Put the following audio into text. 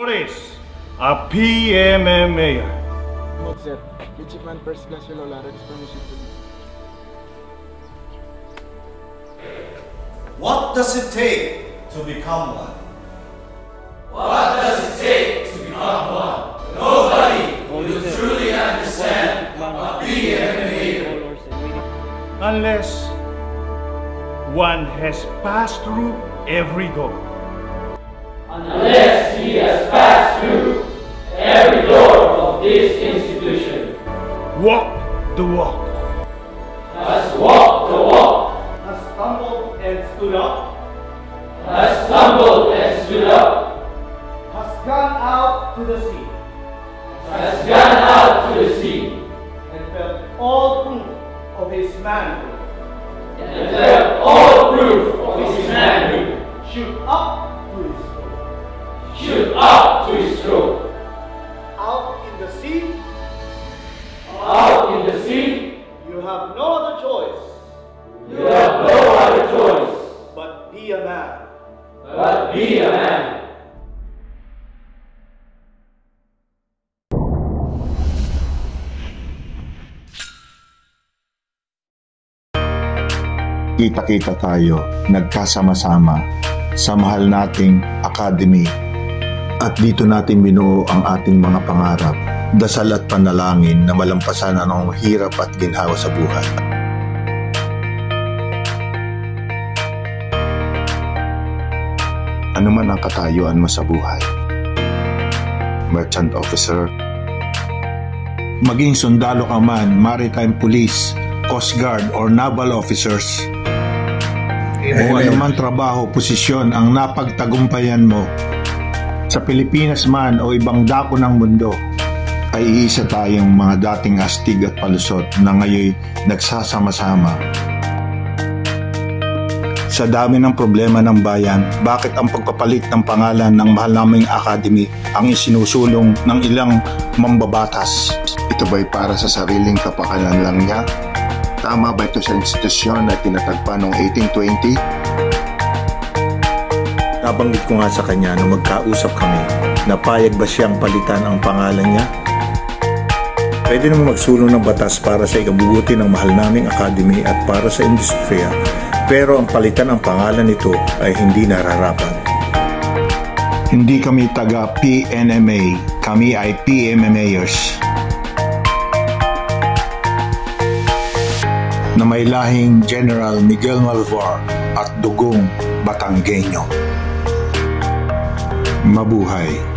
A PMMA. Note, sir. Midshipman First Class Lola, ready permission to be. What does it take to become one? What does it take to become one? Nobody will truly understand a PMMA Unless one has passed through every door. unless he has passed through every door of this institution, Walk the walk. has walked the walk, Has stumbled and stood up, has stumbled and stood up, has gone out to the sea, has gone out to the sea, and felt all proof of his manhood. and felt all proof of his manhood Shoot up to his throat. shoot up to his throat. Out in the sea, Out in the sea, you have no other choice you have no other choice but be a man. but be a man. Kita-kita tayo, nagkasama-sama sa mahal nating academy. At dito natin binuo ang ating mga pangarap, dasal at panalangin na malampasan ang hirap at ginhawa sa buhay. Ano man ang katayuan mo sa buhay, merchant officer, maging sundalo ka man, maritime police, coast guard, or naval officers, o anumang trabaho, posisyon ang napagtagumpayan mo, sa Pilipinas man o ibang dako ng mundo, ay iisa tayong mga dating astig at palusot na ngayon nagsasama-sama. Sa dami ng problema ng bayan, bakit ang pagpapalit ng pangalan ng mahal naming academy ang isinusulong ng ilang mambabatas? Ito ba'y para sa sariling kapakanan lang niya? Tama ba ito sa institusyon na tinatagpa noong 1820? Nabanggit ko nga sa kanya nung magkausap kami, napayag ba siyang palitan ang pangalan niya? Pwede naman magsulong ng batas para sa ikabubuti ng mahal naming academy at para sa industriya, pero ang palitan ng pangalan nito ay hindi nararapat. Hindi kami taga PNMA, kami ay PMMAers. Na may lahing General Miguel Malvar at dugong Batanggenyo. Mabuhay!